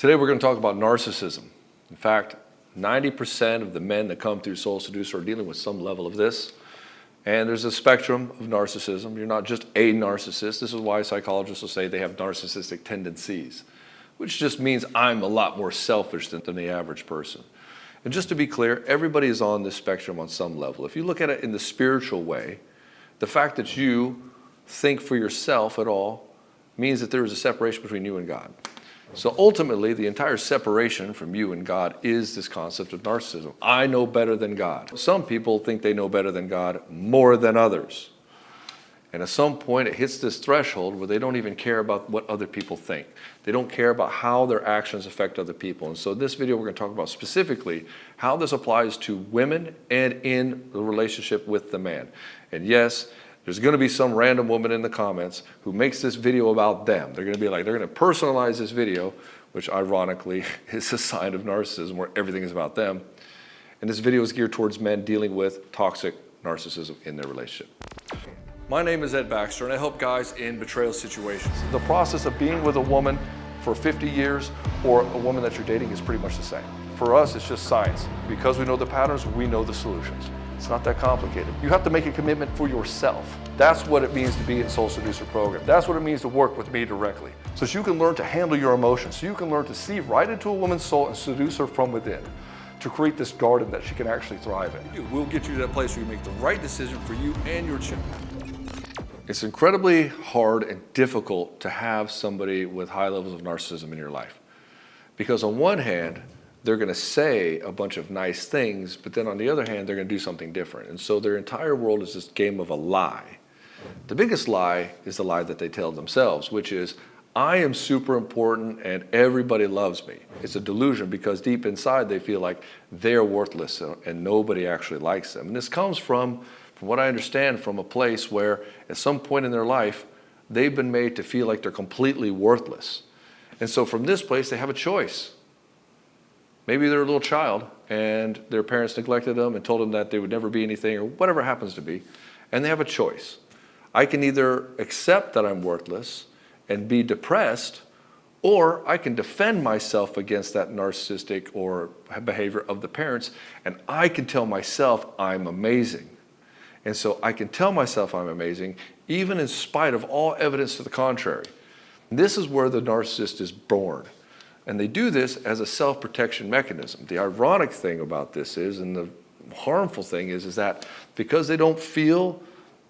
Today we're going to talk about narcissism. In fact, 90% of the men that come through Soul Seducer are dealing with some level of this. And there's a spectrum of narcissism. You're not just a narcissist. This is why psychologists will say they have narcissistic tendencies, which just means I'm a lot more selfish than the average person. And just to be clear, everybody is on this spectrum on some level. If you look at it in the spiritual way, the fact that you think for yourself at all means that there is a separation between you and God. So ultimately, the entire separation from you and God is this concept of narcissism. I know better than God. Some people think they know better than God more than others. And at some point, it hits this threshold where they don't even care about what other people think. They don't care about how their actions affect other people. And so in this video, we're going to talk about specifically how this applies to women and in the relationship with the man. And yes, there's going to be some random woman in the comments who makes this video about them. They're going to be like, they're going to personalize this video, which ironically is a sign of narcissism where everything is about them. And this video is geared towards men dealing with toxic narcissism in their relationship. My name is Ed Baxter, and I help guys in betrayal situations. The process of being with a woman for 50 years or a woman that you're dating is pretty much the same. For us, it's just science. Because we know the patterns, we know the solutions. It's not that complicated. You have to make a commitment for yourself. That's what it means to be in Soul Seducer program. That's what it means to work with me directly. So that you can learn to handle your emotions. So you can learn to see right into a woman's soul and seduce her from within. To create this garden that she can actually thrive in. We'll get you to that place where you make the right decision for you and your children. It's incredibly hard and difficult to have somebody with high levels of narcissism in your life. Because on one hand, they're going to say a bunch of nice things, but then on the other hand, they're going to do something different. And so their entire world is this game of a lie. The biggest lie is the lie that they tell themselves, which is, I am super important and everybody loves me. It's a delusion because deep inside they feel like they're worthless and nobody actually likes them. And this comes from what I understand, from a place where at some point in their life, they've been made to feel like they're completely worthless. And so from this place, they have a choice. Maybe they're a little child and their parents neglected them and told them that they would never be anything or whatever it happens to be. And they have a choice. I can either accept that I'm worthless and be depressed, or I can defend myself against that narcissistic or behavior of the parents, and I can tell myself I'm amazing. And so I can tell myself I'm amazing, even in spite of all evidence to the contrary. This is where the narcissist is born. And they do this as a self-protection mechanism. The ironic thing about this is, and the harmful thing is that because they don't feel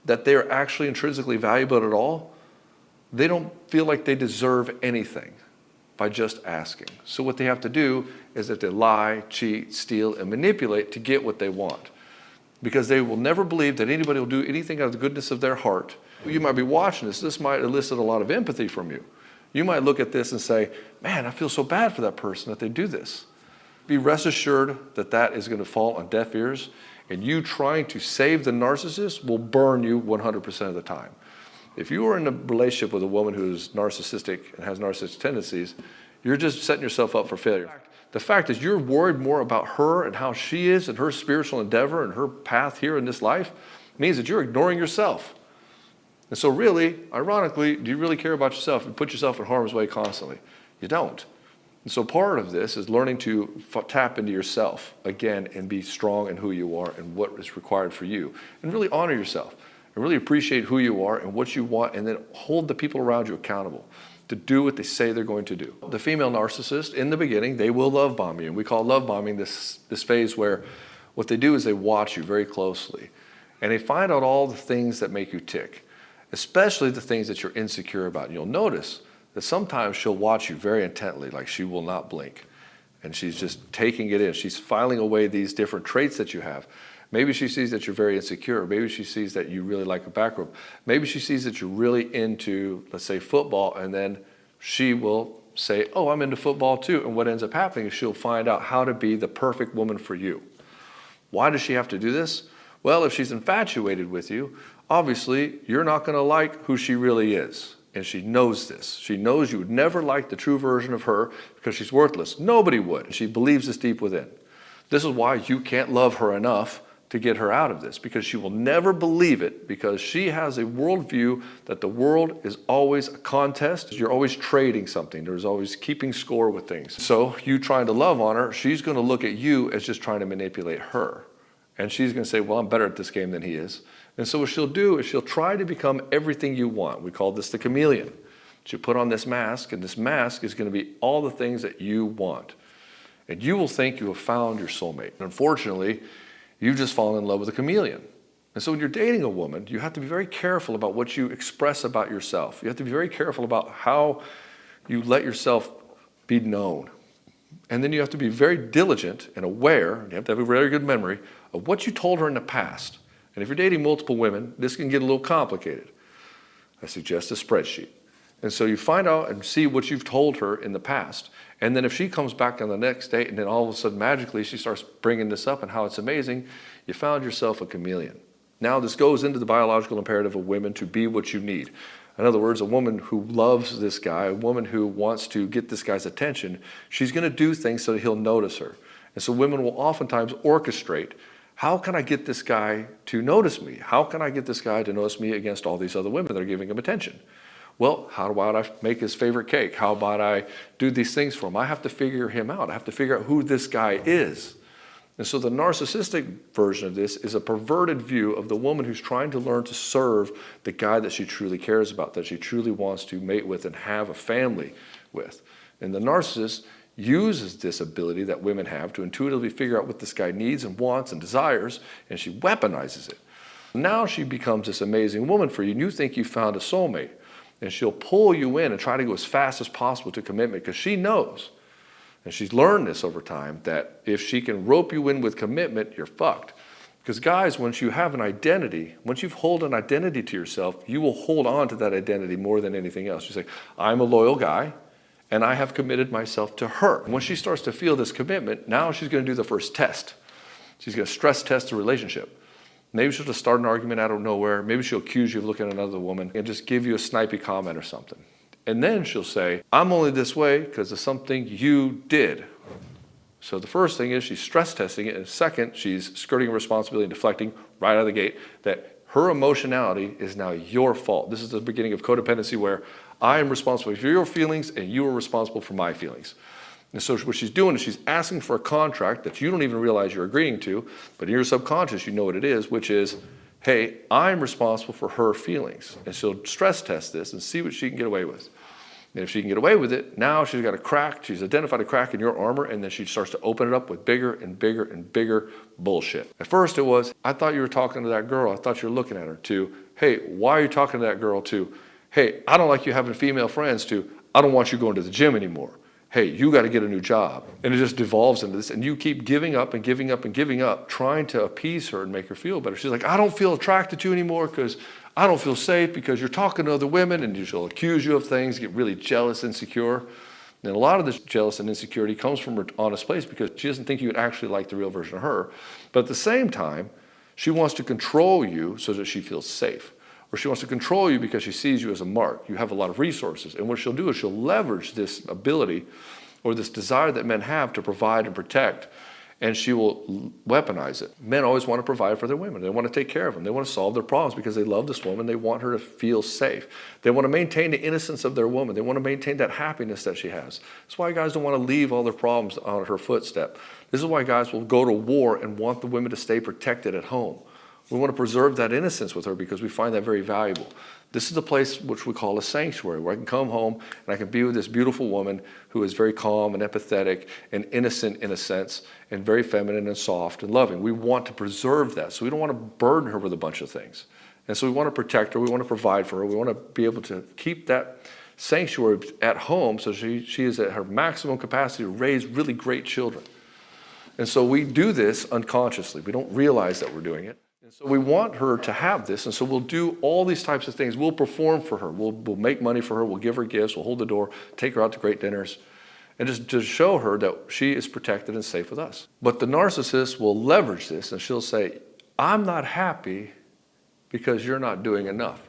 that they're actually intrinsically valuable at all, they don't feel like they deserve anything by just asking. So what they have to do is that they lie, cheat, steal, and manipulate to get what they want. Because they will never believe that anybody will do anything out of the goodness of their heart. You might be watching this. This might elicit a lot of empathy from you. You might look at this and say, man, I feel so bad for that person that they do this. Be rest assured that that is going to fall on deaf ears, and you trying to save the narcissist will burn you 100% of the time. If you are in a relationship with a woman who's narcissistic and has narcissistic tendencies, you're just setting yourself up for failure. The fact is you're worried more about her and how she is and her spiritual endeavor and her path here in this life means that you're ignoring yourself. And so really, ironically, do you really care about yourself and put yourself in harm's way constantly? You don't. And so part of this is learning to tap into yourself again and be strong in who you are and what is required for you. And really honor yourself and really appreciate who you are and what you want, and then hold the people around you accountable to do what they say they're going to do. The female narcissist, in the beginning, they will love bomb you. And we call love bombing this phase where what they do is they watch you very closely. And they find out all the things that make you tick, especially the things that you're insecure about. And you'll notice that sometimes she'll watch you very intently, like she will not blink. And she's just taking it in. She's filing away these different traits that you have. Maybe she sees that you're very insecure. Maybe she sees that you really like a back rub. Maybe she sees that you're really into, let's say, football, and then she will say, oh, I'm into football too. And what ends up happening is she'll find out how to be the perfect woman for you. Why does she have to do this? Well, if she's infatuated with you, obviously you're not going to like who she really is. And she knows this. She knows you would never like the true version of her because she's worthless. Nobody would. And she believes this deep within. This is why you can't love her enough to get her out of this, because she will never believe it, because she has a worldview that the world is always a contest. You're always trading something. There's always keeping score with things. So you trying to love on her, she's going to look at you as just trying to manipulate her. And she's going to say, well, I'm better at this game than he is. And so what she'll do is she'll try to become everything you want. We call this the chameleon. She'll put on this mask, and this mask is going to be all the things that you want. And you will think you have found your soulmate. Unfortunately, you've just fallen in love with a chameleon. And so when you're dating a woman, you have to be very careful about what you express about yourself. You have to be very careful about how you let yourself be known. And then you have to be very diligent and aware, you have to have a very good memory, of what you told her in the past. And if you're dating multiple women, this can get a little complicated. I suggest a spreadsheet. And so you find out and see what you've told her in the past. And then if she comes back on the next date and then all of a sudden magically she starts bringing this up and how it's amazing, you found yourself a chameleon. Now this goes into the biological imperative of women to be what you need. In other words, a woman who loves this guy, a woman who wants to get this guy's attention, she's going to do things so that he'll notice her. And so women will oftentimes orchestrate, how can I get this guy to notice me? How can I get this guy to notice me against all these other women that are giving him attention? Well, how about I make his favorite cake? How about I do these things for him? I have to figure him out. I have to figure out who this guy is. And so the narcissistic version of this is a perverted view of the woman who's trying to learn to serve the guy that she truly cares about, that she truly wants to mate with and have a family with. And the narcissist uses this ability that women have to intuitively figure out what this guy needs and wants and desires, and she weaponizes it. Now she becomes this amazing woman for you, and you think you found a soulmate. And she'll pull you in and try to go as fast as possible to commitment, because she knows, and she's learned this over time, that if she can rope you in with commitment, you're fucked. Because guys, once you have an identity, once you've hold an identity to yourself, you will hold on to that identity more than anything else. You say, I'm a loyal guy, and I have committed myself to her. And when she starts to feel this commitment, now she's going to do the first test. She's going to stress test the relationship. Maybe she'll just start an argument out of nowhere. Maybe she'll accuse you of looking at another woman and just give you a snipey comment or something. And then she'll say, I'm only this way because of something you did. So the first thing is she's stress testing it. And second, she's skirting responsibility and deflecting right out of the gate that her emotionality is now your fault. This is the beginning of codependency, where I am responsible for your feelings and you are responsible for my feelings. And so what she's doing is she's asking for a contract that you don't even realize you're agreeing to, but in your subconscious you know what it is, which is, hey, I'm responsible for her feelings. And she'll stress test this and see what she can get away with. And if she can get away with it, now she's got a crack, she's identified a crack in your armor, and then she starts to open it up with bigger and bigger and bigger bullshit. At first it was, I thought you were talking to that girl, I thought you were looking at her, to, hey, why are you talking to that girl, to, hey, I don't like you having female friends, to, I don't want you going to the gym anymore. Hey, you got to get a new job. And it just devolves into this. And you keep giving up and giving up and giving up, trying to appease her and make her feel better. She's like, I don't feel attracted to you anymore because I don't feel safe because you're talking to other women, and she'll accuse you of things, get really jealous, insecure. And a lot of this jealous and insecurity comes from her honest place, because she doesn't think you would actually like the real version of her. But at the same time, she wants to control you so that she feels safe. Or she wants to control you because she sees you as a mark. You have a lot of resources. And what she'll do is she'll leverage this ability or this desire that men have to provide and protect, and she will weaponize it. Men always want to provide for their women. They want to take care of them. They want to solve their problems because they love this woman. They want her to feel safe. They want to maintain the innocence of their woman. They want to maintain that happiness that she has. That's why guys don't want to leave all their problems on her footstep. This is why guys will go to war and want the women to stay protected at home. We want to preserve that innocence with her because we find that very valuable. This is the place which we call a sanctuary, where I can come home and I can be with this beautiful woman who is very calm and empathetic and innocent in a sense, and very feminine and soft and loving. We want to preserve that, so we don't want to burden her with a bunch of things. And so we want to protect her, we want to provide for her, we want to be able to keep that sanctuary at home so she is at her maximum capacity to raise really great children. And so we do this unconsciously. We don't realize that we're doing it. And so we want her to have this, and so we'll do all these types of things. We'll perform for her. We'll make money for her. We'll give her gifts. We'll hold the door, take her out to great dinners, and just to show her that she is protected and safe with us. But the narcissist will leverage this, and she'll say, I'm not happy because you're not doing enough.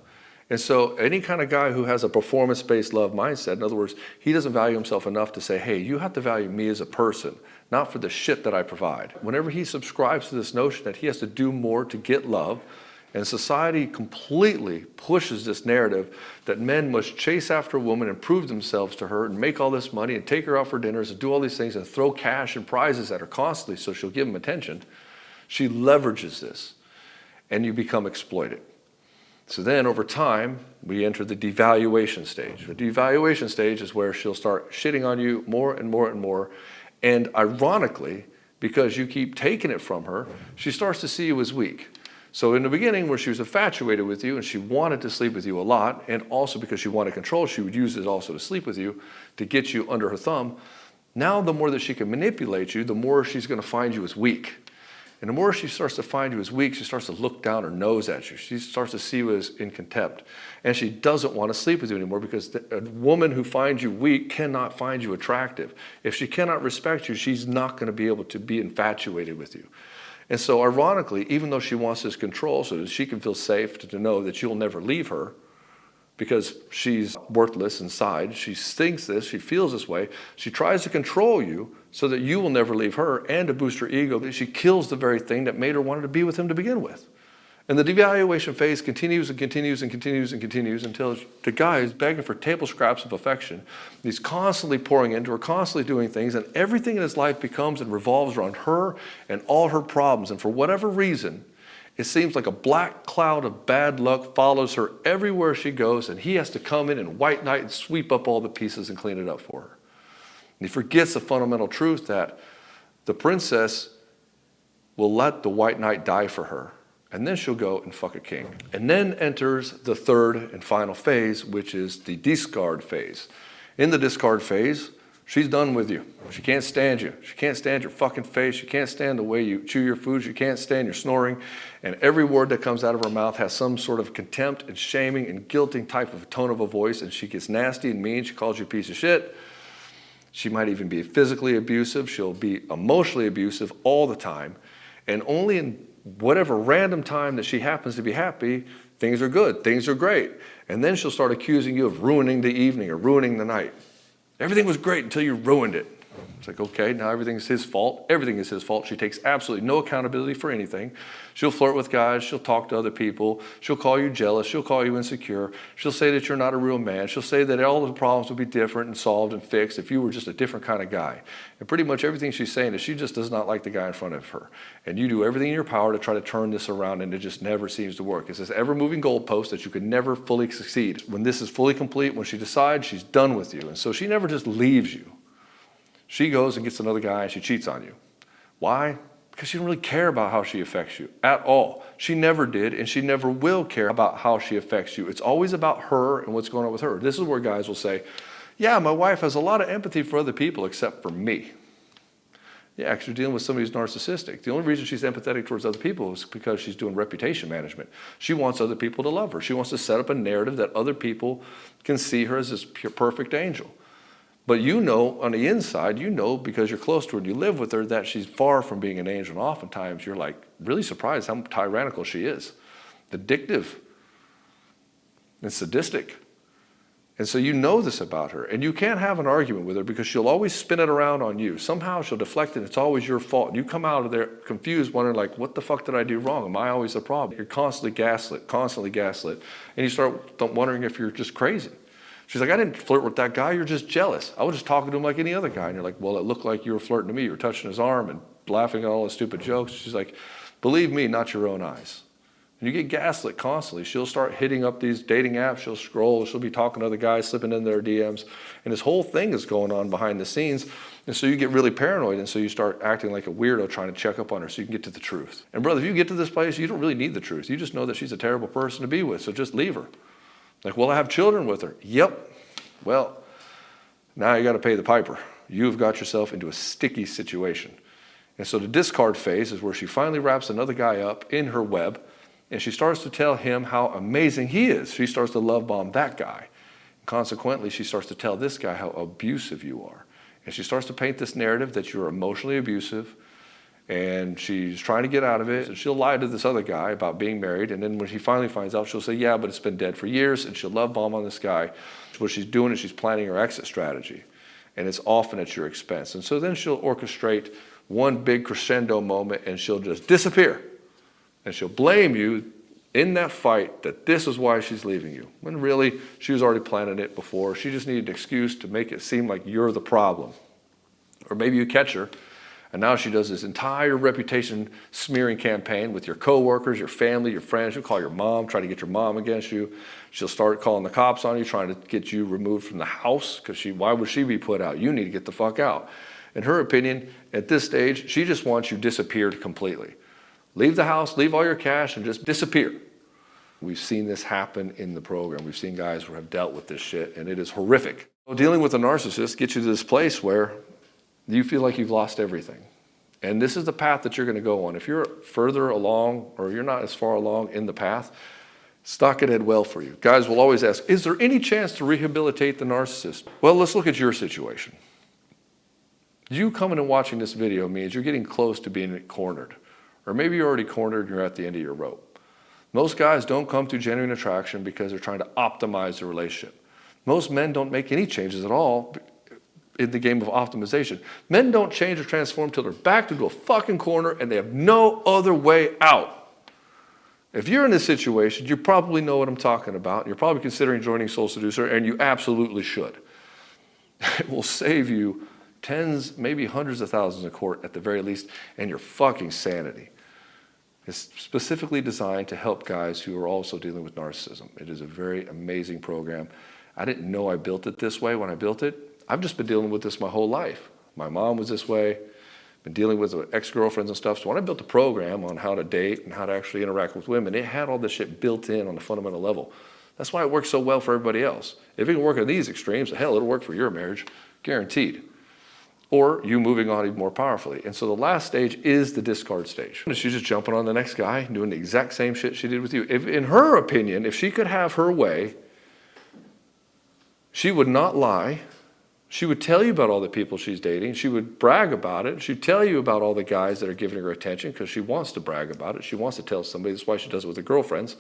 And so any kind of guy who has a performance-based love mindset, in other words, he doesn't value himself enough to say, hey, you have to value me as a person, not for the shit that I provide. Whenever he subscribes to this notion that he has to do more to get love, and society completely pushes this narrative that men must chase after a woman and prove themselves to her and make all this money and take her out for dinners and do all these things and throw cash and prizes at her constantly so she'll give him attention, she leverages this and you become exploited. So then over time, we enter the devaluation stage. The devaluation stage is where she'll start shitting on you more and more and more. And ironically, because you keep taking it from her, she starts to see you as weak. So in the beginning, where she was infatuated with you and she wanted to sleep with you a lot, and also because she wanted control, she would use it also to sleep with you, to get you under her thumb. Now the more that she can manipulate you, the more she's going to find you as weak. And the more she starts to find you as weak, she starts to look down her nose at you. She starts to see you as in contempt. And she doesn't want to sleep with you anymore because a woman who finds you weak cannot find you attractive. If she cannot respect you, she's not going to be able to be infatuated with you. And so ironically, even though she wants this control so that she can feel safe to know that you'll never leave her, because she's worthless inside, she thinks this, she feels this way, she tries to control you so that you will never leave her, and to boost her ego, she kills the very thing that made her want to be with him to begin with. And the devaluation phase continues and continues and continues and continues until the guy is begging for table scraps of affection. He's constantly pouring into her, constantly doing things, and everything in his life becomes and revolves around her and all her problems. And for whatever reason, it seems like a black cloud of bad luck follows her everywhere she goes, and he has to come in and white knight and sweep up all the pieces and clean it up for her. And he forgets the fundamental truth that the princess will let the white knight die for her, and then she'll go and fuck a king. And then enters the third and final phase, which is the discard phase. In the discard phase, she's done with you. She can't stand you. She can't stand your fucking face. She can't stand the way you chew your food. She can't stand your snoring. And every word that comes out of her mouth has some sort of contempt and shaming and guilting type of tone of a voice. And she gets nasty and mean. She calls you a piece of shit. She might even be physically abusive. She'll be emotionally abusive all the time. And only in whatever random time that she happens to be happy, things are good. Things are great. And then she'll start accusing you of ruining the evening or ruining the night. Everything was great until you ruined it. It's like, okay, now everything's his fault. Everything is his fault. She takes absolutely no accountability for anything. She'll flirt with guys. She'll talk to other people. She'll call you jealous. She'll call you insecure. She'll say that you're not a real man. She'll say that all the problems would be different and solved and fixed if you were just a different kind of guy. And pretty much everything she's saying is she just does not like the guy in front of her. And you do everything in your power to try to turn this around, and it just never seems to work. It's this ever-moving goalpost that you could never fully succeed. When this is fully complete, when she decides, she's done with you. And so she never just leaves you. She goes and gets another guy and she cheats on you. Why? Because she doesn't really care about how she affects you at all. She never did, and she never will care about how she affects you. It's always about her and what's going on with her. This is where guys will say, yeah, my wife has a lot of empathy for other people except for me. Yeah, because you're dealing with somebody who's narcissistic. The only reason she's empathetic towards other people is because she's doing reputation management. She wants other people to love her. She wants to set up a narrative that other people can see her as this pure, perfect angel. But you know, on the inside, you know, because you're close to her and you live with her, that she's far from being an angel. And oftentimes you're like really surprised how tyrannical she is, addictive and sadistic. And so you know this about her. And you can't have an argument with her because she'll always spin it around on you. Somehow she'll deflect it. It's always your fault. And you come out of there confused, wondering like, what the fuck did I do wrong? Am I always the problem? You're constantly gaslit. And you start wondering if you're just crazy. She's like, I didn't flirt with that guy. You're just jealous. I was just talking to him like any other guy. And you're like, well, it looked like you were flirting to me. You were touching his arm and laughing at all his stupid jokes. She's like, believe me, not your own eyes. And you get gaslit constantly. She'll start hitting up these dating apps. She'll scroll. She'll be talking to other guys, slipping in their DMs. And this whole thing is going on behind the scenes. And so you get really paranoid. And so you start acting like a weirdo trying to check up on her so you can get to the truth. And brother, if you get to this place, you don't really need the truth. You just know that she's a terrible person to be with. So just leave her. Like, well, I have children with her. Yep. Well, now you got to pay the piper. You've got yourself into a sticky situation. And so the discard phase is where she finally wraps another guy up in her web, and she starts to tell him how amazing he is. She starts to love bomb that guy. Consequently, she starts to tell this guy how abusive you are. And she starts to paint this narrative that you're emotionally abusive, and she's trying to get out of it. And she'll lie to this other guy about being married, and then when she finally finds out, she'll say, yeah, but it's been dead for years, and she'll love bomb on this guy. What she's doing is she's planning her exit strategy, and it's often at your expense. And so then she'll orchestrate one big crescendo moment, and she'll just disappear, and she'll blame you in that fight that this is why she's leaving you, when really she was already planning it before. She just needed an excuse to make it seem like you're the problem. Or maybe you catch her, and now she does this entire reputation smearing campaign with your coworkers, your family, your friends. She'll call your mom, try to get your mom against you. She'll start calling the cops on you, trying to get you removed from the house, because why would she be put out? You need to get the fuck out. In her opinion, at this stage, she just wants you disappeared completely. Leave the house, leave all your cash, and just disappear. We've seen this happen in the program. We've seen guys who have dealt with this shit, and it is horrific. Dealing with a narcissist gets you to this place where you feel like you've lost everything. And this is the path that you're going to go on. If you're further along, or you're not as far along in the path, it's not going to end well for you. Guys will always ask, is there any chance to rehabilitate the narcissist? Well, let's look at your situation. You coming and watching this video means you're getting close to being cornered. Or maybe you're already cornered and you're at the end of your rope. Most guys don't come through genuine attraction because they're trying to optimize the relationship. Most men don't make any changes at all in the game of optimization. Men don't change or transform until they're backed into a fucking corner and they have no other way out. If you're in this situation, you probably know what I'm talking about. You're probably considering joining Soul Seducer, and you absolutely should. It will save you tens, maybe hundreds of thousands in court at the very least, and your fucking sanity. It's specifically designed to help guys who are also dealing with narcissism. It is a very amazing program. I didn't know I built it this way when I built it. I've just been dealing with this my whole life. My mom was this way, been dealing with ex-girlfriends and stuff. So when I built a program on how to date and how to actually interact with women, it had all this shit built in on a fundamental level. That's why it works so well for everybody else. If it can work on these extremes, hell, it'll work for your marriage, guaranteed. Or you moving on even more powerfully. And so the last stage is the discard stage. She's just jumping on the next guy, doing the exact same shit she did with you. If, in her opinion, if she could have her way, she would not lie. She would tell you about all the people she's dating. She would brag about it. She'd tell you about all the guys that are giving her attention because she wants to brag about it. She wants to tell somebody. That's why she does it with her girlfriends.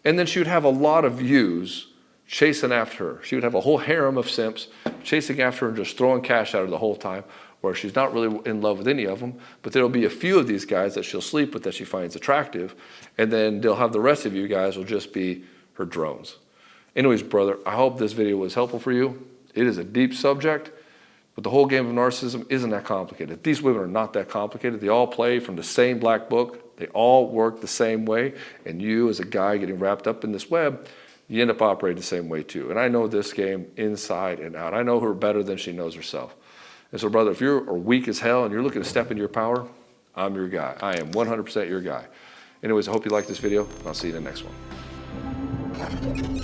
And then she would have a lot of views chasing after her. She would have a whole harem of simps chasing after her and just throwing cash at her the whole time, where she's not really in love with any of them, but there'll be a few of these guys that she'll sleep with that she finds attractive, and then they'll have the rest of you guys will just be her drones. Anyways, brother, I hope this video was helpful for you. It is a deep subject, but the whole game of narcissism isn't that complicated. These women are not that complicated. They all play from the same black book. They all work the same way, and you as a guy getting wrapped up in this web, you end up operating the same way too. And I know this game inside and out. I know her better than she knows herself. And so, brother, if you're weak as hell and you're looking to step into your power, I'm your guy. I am 100% your guy. Anyways, I hope you like this video, and I'll see you in the next one.